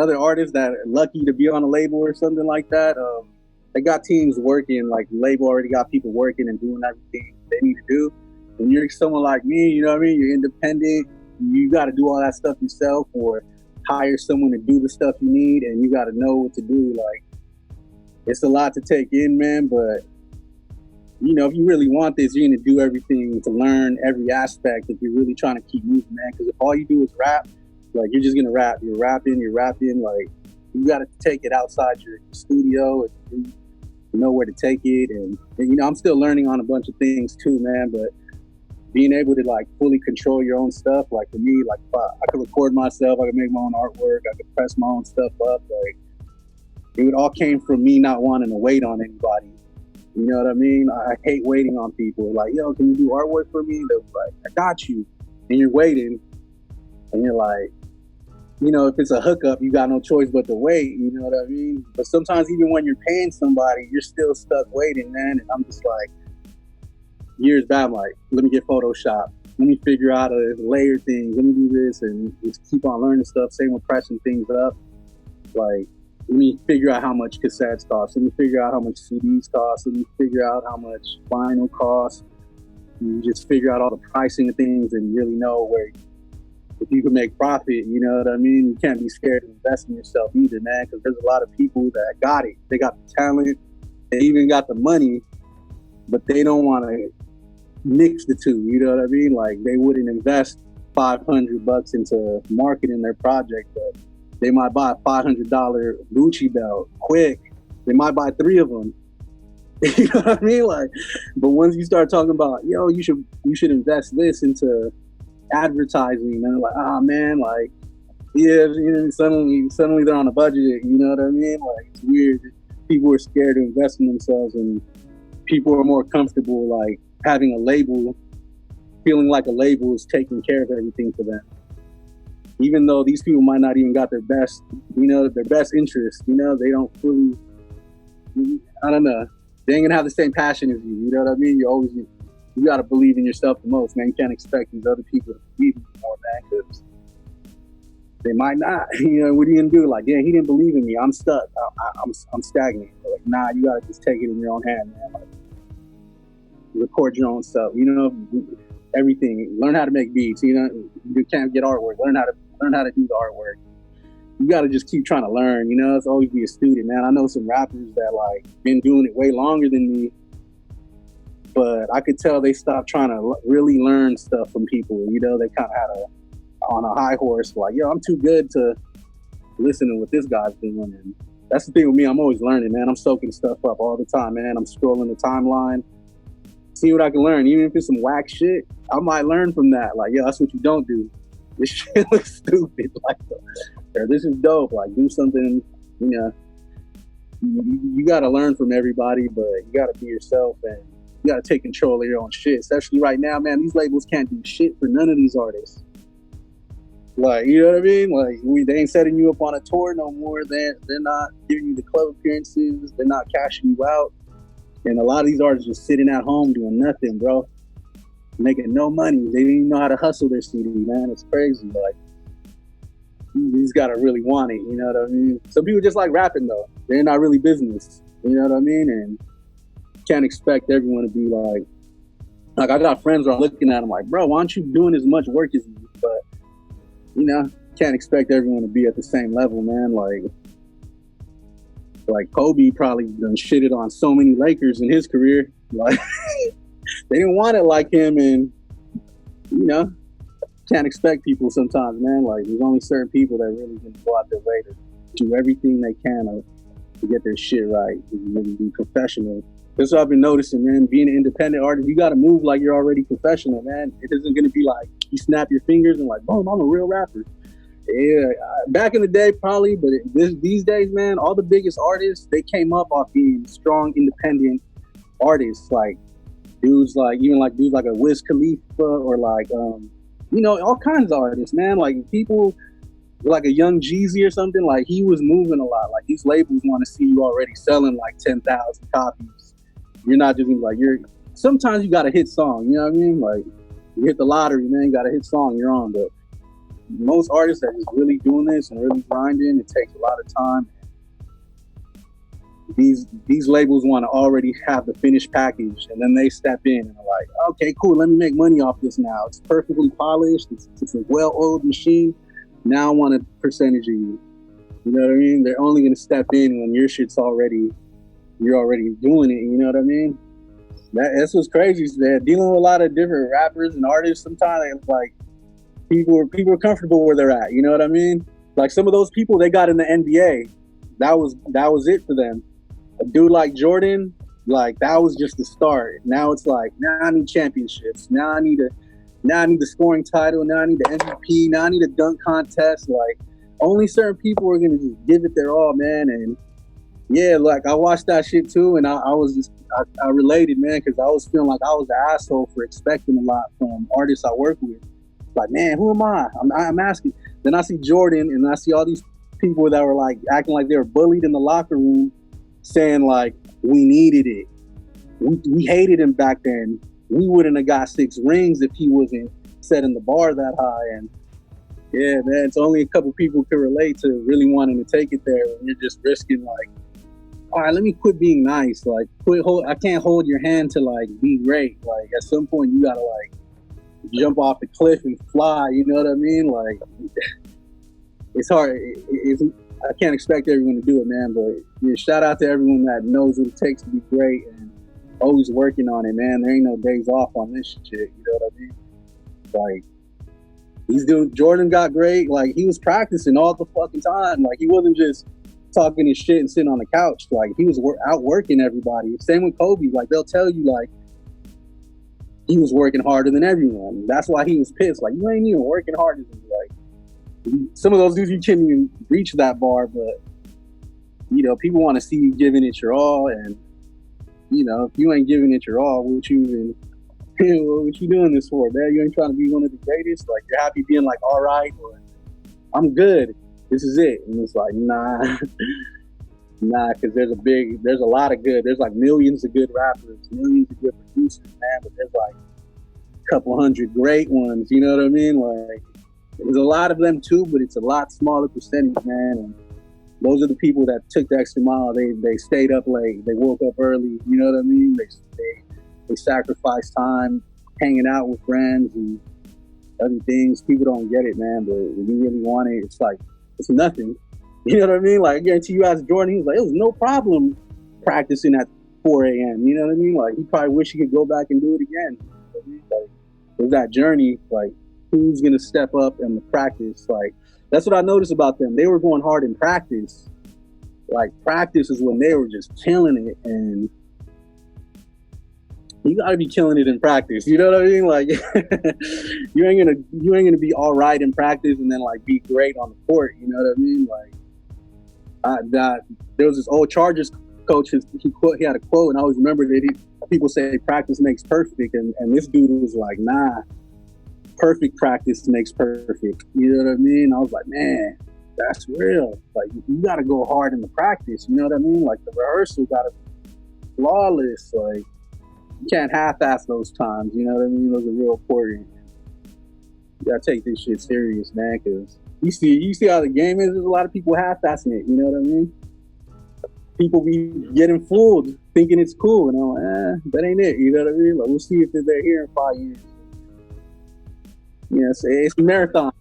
other artists that are lucky to be on a label or something like that, they got teams working, like the label already got people working and doing everything they need to do. When you're someone like me, you know what I mean? You're independent. You got to do all that stuff yourself or hire someone to do the stuff you need, and you got to know what to do. Like, it's a lot to take in, man, but you know, if you really want this, you're going to do everything to learn every aspect if you're really trying to keep moving, man. Because if all you do is rap, like, you're just going to rap. You're rapping. Like, you got to take it outside your studio and you know where to take it. And, you know, I'm still learning on a bunch of things too, man, but being able to, like, fully control your own stuff, like, for me, like, I could record myself, I could make my own artwork, I could press my own stuff up, like, it all came from me not wanting to wait on anybody. You know what I mean? I hate waiting on people. Like, yo, can you do artwork for me? They're like, I got you. And you're waiting, and you're like, you know, if it's a hookup, you got no choice but to wait. You know what I mean? But sometimes even when you're paying somebody, you're still stuck waiting, man. And I'm just like, years back, I'm like, let me get Photoshop. Let me figure out a layer things. Let me do this and just keep on learning stuff. Same with pressing things up. Like, let me figure out how much cassettes cost. Let me figure out how much CDs cost. Let me figure out how much vinyl costs. You just figure out all the pricing of things and really know where, if you can make profit, you know what I mean? You can't be scared to invest in yourself either, man, because there's a lot of people that got it. They got the talent. They even got the money, but they don't want to mix the two, you know what I mean? Like, they wouldn't invest $500 into marketing their project, but they might buy a $500 Gucci belt quick. They might buy 3 of them. You know what I mean? Like, but once you start talking about, yo, you should invest this into advertising, and they're like, oh man, like, yeah, you know, suddenly they're on a budget. You know what I mean? Like, it's weird. People are scared to invest in themselves, and people are more comfortable like having a label, feeling like a label is taking care of everything for them. Even though these people might not even got their best, you know, their best interest, you know, they don't fully, I don't know, they ain't gonna have the same passion as you, you know what I mean? You gotta believe in yourself the most, man. You can't expect these other people to believe in you more, man, because they might not. You know, what are you gonna do? Like, yeah, he didn't believe in me. I'm stuck. I'm stagnant. Like, nah, you gotta just take it in your own hand, man. Like, record your own stuff. You know, everything. Learn how to make beats. You know, you can't get artwork. Learn how to do the artwork. You gotta just keep trying to learn. You know, it's always be a student, man. I know some rappers that like been doing it way longer than me, but I could tell they stopped trying to really learn stuff from people. You know, they kind of had on a high horse, like, yo, I'm too good to listen to what this guy's doing. And that's the thing with me. I'm always learning, man. I'm soaking stuff up all the time, man. I'm scrolling the timeline, see what I can learn. Even if it's some whack shit, I might learn from that. Like, yo, that's what you don't do. This shit looks stupid. Like, or this is dope. Like, do something, you know. You got to learn from everybody, but you got to be yourself, and you got to take control of your own shit. Especially right now, man, these labels can't do shit for none of these artists. Like, you know what I mean? Like, they ain't setting you up on a tour no more. They're not giving you the club appearances. They're not cashing you out. And a lot of these artists just sitting at home doing nothing, bro. Making no money. They didn't even know how to hustle their CD, man. It's crazy. Like, you just gotta really want it, you know what I mean? Some people just like rapping, though. They're not really business, you know what I mean? And can't expect everyone to be like I got friends where I'm looking at them like, bro, why aren't you doing as much work as me? But, you know, can't expect everyone to be at the same level, man. Like Kobe probably done shitted on so many Lakers in his career. Like, they didn't want it like him, and, you know, can't expect people sometimes, man. Like, there's only certain people that really can go out their way to do everything they can to get their shit right, and really be professional. That's what I've been noticing, man. Being an independent artist, you got to move like you're already professional, man. It isn't going to be like you snap your fingers and like, boom, I'm a real rapper. Yeah, back in the day, probably, but these days, man, all the biggest artists, they came up off being strong, independent artists. Like, dudes like a Wiz Khalifa, or like, you know, all kinds of artists, man. Like, people like a young G-Eazy or something, like, he was moving a lot. Like, these labels want to see you already selling like 10,000 copies. You're not just like, sometimes you got a hit song, you know what I mean? Like, you hit the lottery, man, you got a hit song, you're on. But most artists that is really doing this and really grinding, it takes a lot of time. These labels want to already have the finished package, and then they step in and are like, okay, cool, let me make money off this now. It's perfectly polished. It's a well-oiled machine. Now I want a percentage of you. You know what I mean? They're only going to step in when your shit's you're already doing it. You know what I mean? That's what's crazy. They're dealing with a lot of different rappers and artists. Sometimes it's like people are comfortable where they're at. You know what I mean? Like some of those people, they got in the NBA. That was it for them. A dude like Jordan, like that was just the start. Now it's like, now I need championships. Now I need the scoring title. Now I need the MVP. Now I need a dunk contest. Like only certain people are gonna just give it their all, man. And yeah, like I watched that shit too, and I related, man, because I was feeling like I was the asshole for expecting a lot from artists I work with. Like, man, who am I? I'm asking. Then I see Jordan, and I see all these people that were like acting like they were bullied in the locker room, saying like we needed it. We hated him back then. We wouldn't have got 6 rings if he wasn't setting the bar that high. And yeah, man, it's only a couple people could relate to really wanting to take it there when you're just risking like, all right, let me quit being nice. Like, I can't hold your hand to like be great. Like at some point you gotta like jump off the cliff and fly. You know what I mean? Like it's hard. I can't expect everyone to do it, man. But yeah, shout out to everyone that knows what it takes to be great and always working on it, man. There ain't no days off on this shit. You know what I mean? Like these dudes, Jordan got great. Like he was practicing all the fucking time. Like he wasn't just talking his shit and sitting on the couch. Like he was out working everybody. Same with Kobe. Like they'll tell you like he was working harder than everyone. That's why he was pissed. Like you ain't even working harder than me. Like some of those dudes, you can't even reach that bar, but you know, people want to see you giving it your all. And you know, if you ain't giving it your all, what you doing this for, man? You ain't trying to be one of the greatest. Like you're happy being like, all right, or I'm good. This is it. And it's like, nah, because there's a lot of good. There's like millions of good rappers, millions of good producers, man. But there's like a couple hundred great ones. You know what I mean? Like there's a lot of them too, but it's a lot smaller percentage, man. And those are the people that took the extra mile. They stayed up late. They woke up early. You know what I mean? They sacrificed time hanging out with friends and other things. People don't get it, man. But when you really want it, it's like, it's nothing. You know what I mean? Like, I guarantee you asked Jordan, he was like, it was no problem practicing at 4 a.m. You know what I mean? Like, he probably wish he could go back and do it again. Like, there's that journey, like, who's going to step up in the practice? Like, that's what I noticed about them. They were going hard in practice. Like, practice is when they were just killing it. And you got to be killing it in practice. You know what I mean? Like, you ain't gonna be all right in practice and then like be great on the court. You know what I mean? Like, there was this old Chargers coach. He had a quote, and I always remember that people say practice makes perfect, and this dude was like, nah, perfect practice makes perfect. You know what I mean? I was like, man, that's real. Like, you got to go hard in the practice. You know what I mean? Like the rehearsal got to be flawless. Like, you can't half-ass those times, you know what I mean? Those are real important. You gotta take this shit serious, man, because you see how the game is. There's a lot of people half-assing it, you know what I mean? People be getting fooled, thinking it's cool, and I'm like, that ain't it, you know what I mean? Like, we'll see if they're here in 5 years. Yeah, it's a marathon.